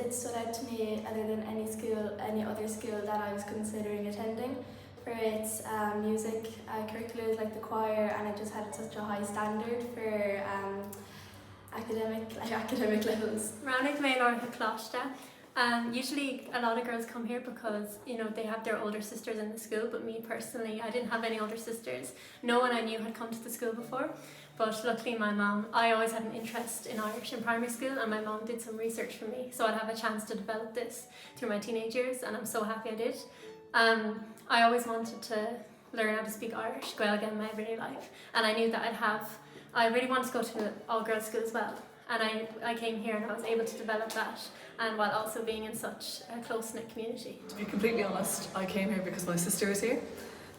it stood out to me other than any other school that I was considering attending for its music curriculums like the choir, and it just had such a high standard for academic levels. Rannig mé or the closta. Usually a lot of girls come here because, you know, they have their older sisters in the school, but me personally, I didn't have any older sisters. No one I knew had come to the school before, but luckily my mum, I always had an interest in Irish in primary school, and my mum did some research for me, so I'd have a chance to develop this through my teenage years, and I'm so happy I did. I always wanted to learn how to speak Irish, Gaeilge in my everyday life, and I knew that I really wanted to go to an all-girls school as well, and I came here and I was able to develop that, and while also being in such a close-knit community. To be completely honest, I came here because my sister is here.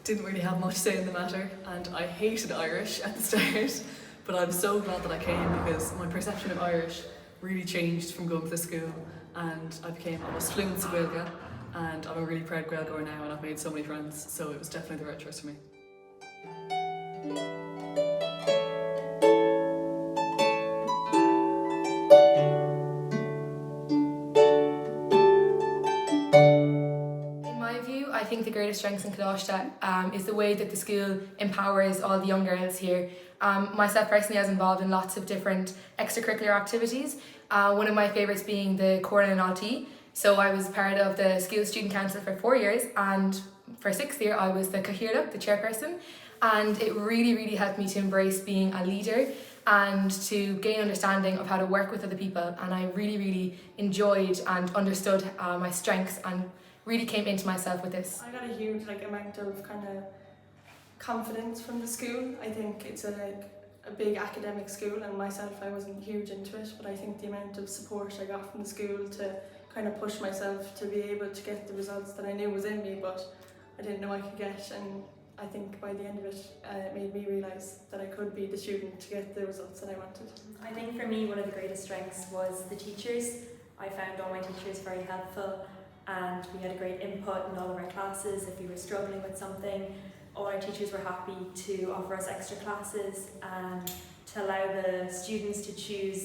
Didn't really have much say in the matter, and I hated Irish at the start, but I'm so glad that I came because my perception of Irish really changed from going to the school, and I was fluent in Gaeilge, and I'm a really proud Gaeilgeoir now, and I've made so many friends, so it was definitely the right choice for me. I think the greatest strengths in Coláiste is the way that the school empowers all the young girls here. Myself personally, I was involved in lots of different extracurricular activities. One of my favourites being the Corn and Alti. So I was part of the school student council for 4 years, and for 6th year I was the Cathaoirleach, the chairperson, and it really helped me to embrace being a leader and to gain understanding of how to work with other people, and I really enjoyed and understood my strengths and really came into myself with this. I got a huge amount of kind of confidence from the school. I think it's a big academic school, and myself I wasn't huge into it, but I think the amount of support I got from the school to kind of push myself to be able to get the results that I knew was in me but I didn't know I could get, and I think by the end of it, it made me realise that I could be the student to get the results that I wanted. I think for me one of the greatest strengths was the teachers. I found all my teachers very helpful, and we had a great input in all of our classes. If we were struggling with something, all our teachers were happy to offer us extra classes and to allow the students to choose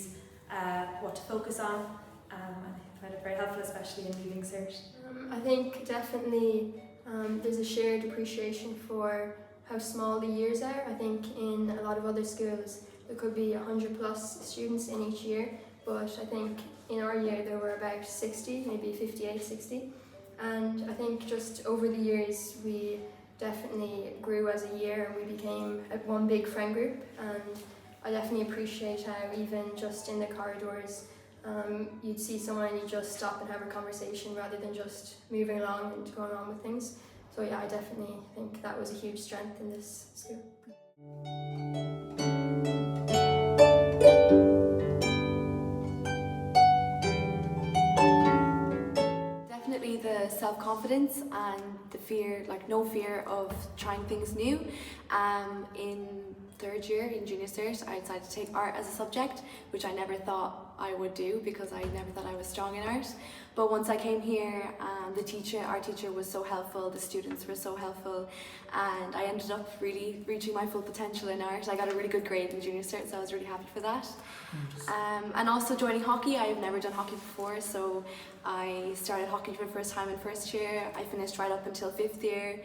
what to focus on. I found it very helpful, especially in Leaving Cert. I think definitely there's a shared appreciation for how small the years are. I think in a lot of other schools there could be 100+ students in each year, but I think in our year there were about 60, maybe 58, 60. And I think just over the years we definitely grew as a year, and we became one big friend group, and I definitely appreciate how even just in the corridors you'd see someone and you just stop and have a conversation rather than just moving along and going on with things. So yeah, I definitely think that was a huge strength in this school. Definitely the self-confidence and the fear, no fear of trying things new. In 3rd year in junior cert, I decided to take art as a subject, which I never thought I would do because I never thought I was strong in art. But once I came here, our teacher was so helpful, the students were so helpful, and I ended up really reaching my full potential in art. I got a really good grade in junior cert, so I was really happy for that. And also joining hockey. I've never done hockey before, so I started hockey for the first time in 1st year. I finished right up until 5th year.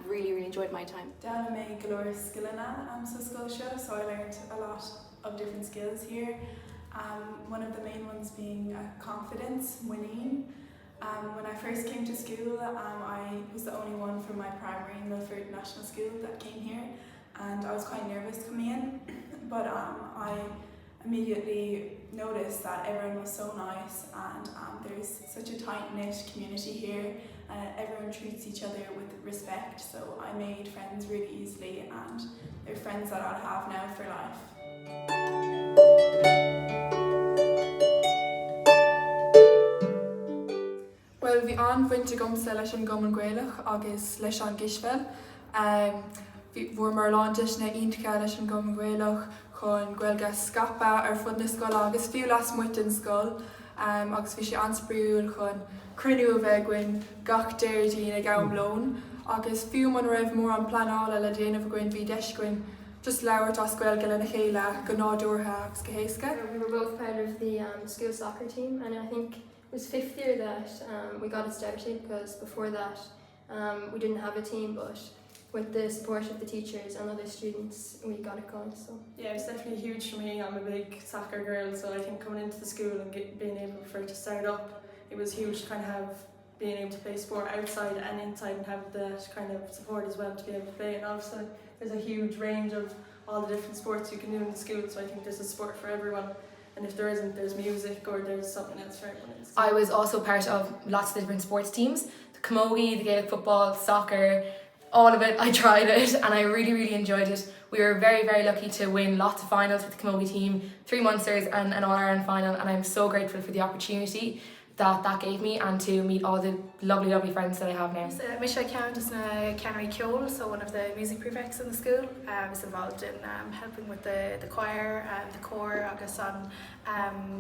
Really enjoyed my time. Down in my galore skillina so Scotia, so I learned a lot of different skills here. One of the main ones being confidence, winning. When I first came to school, I was the only one from my primary in Milford National School that came here, and I was quite nervous coming in, but I immediately noticed that everyone was so nice, and there's such a tight-knit community here, and everyone treats each other with respect, so I made friends really easily, and they're friends that I'll have now for life. Well, bhí anmhainte gomsa leis an Gcumann Gaeilge agus leis an Gisbheil. Bhfuair mar láideis na iontacha leis an Gcumann Gaeilge chun Gaeilge scapa ar fud na scoil agus fiú las muid in scoil, agus bhí sé ansprúil chun cruinniú a bheith gin gach déirdín ag am lón, agus fiú man raibh mór an planála le déanamh gin bhí deiscuin just leabhart as Gaeilge le na chéile go nádúrtha agus go héasca. We were both part of the school soccer team, and I think was fifth year that we got it started, because before that we didn't have a team, but with the support of the teachers and other students we got it going. So Yeah, it was definitely huge for me. I'm a big soccer girl, so I think coming into the school and being able for it to start up, it was huge to kind of have being able to play sport outside and inside and have that kind of support as well to be able to play. And obviously there's a huge range of all the different sports you can do in the school, so I think there's a sport for everyone. And if there isn't, there's music or there's something else for everyone in the school. I was also part of lots of different sports teams, the camogie, the Gaelic football, soccer, all of it. I tried it and I really enjoyed it. We were very lucky to win lots of finals with the camogie team, 3 Munsters and an All-Ireland final, and I'm so grateful for the opportunity that gave me and to meet all the lovely friends that I have now. Misha Count is na Canary Kjol, so one of the music prefects in the school. I was involved in helping with the choir and the choir, agus on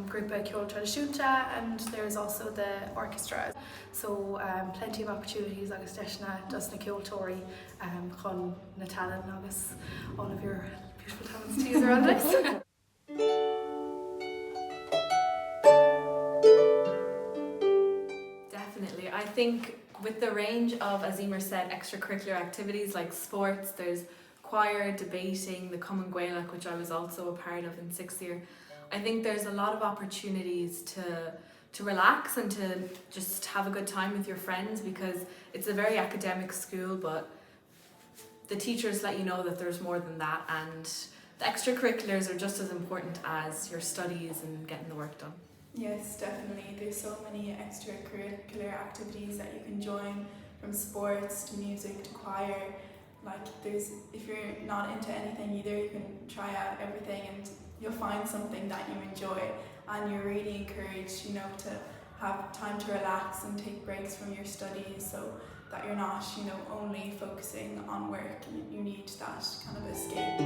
grúpa Kjol Tradiisiúnta, and there's also the orchestra. So plenty of opportunities agus deisna dus na Kjol Tori chun na talent agus all of your beautiful talents to use around this. I think with the range of, as Emer said, extracurricular activities like sports, there's choir, debating, the Common Gaelic, which I was also a part of in 6th year. I think there's a lot of opportunities to relax and to just have a good time with your friends, because it's a very academic school, but the teachers let you know that there's more than that, and the extracurriculars are just as important as your studies and getting the work done. Yes, definitely. There's so many extracurricular activities that you can join, from sports to music to choir. Like if you're not into anything either, you can try out everything and you'll find something that you enjoy, and you're really encouraged, to have time to relax and take breaks from your studies, so that you're not, only focusing on work. You need that kind of escape.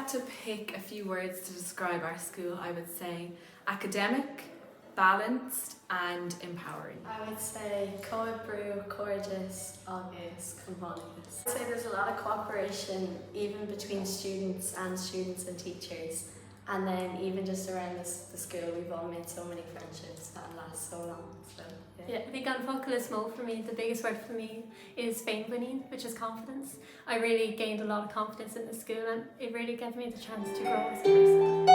To pick a few words to describe our school, I would say academic, balanced and empowering. I would say co-brew, gorgeous, agus, componics. I'd say there's a lot of cooperation even between students and teachers, and then even just around the school we've all made so many friendships that last so long. So yeah, I think on focal is small for me. The biggest word for me is winning, which is confidence. I really gained a lot of confidence in the school, and it really gave me the chance to grow as a person.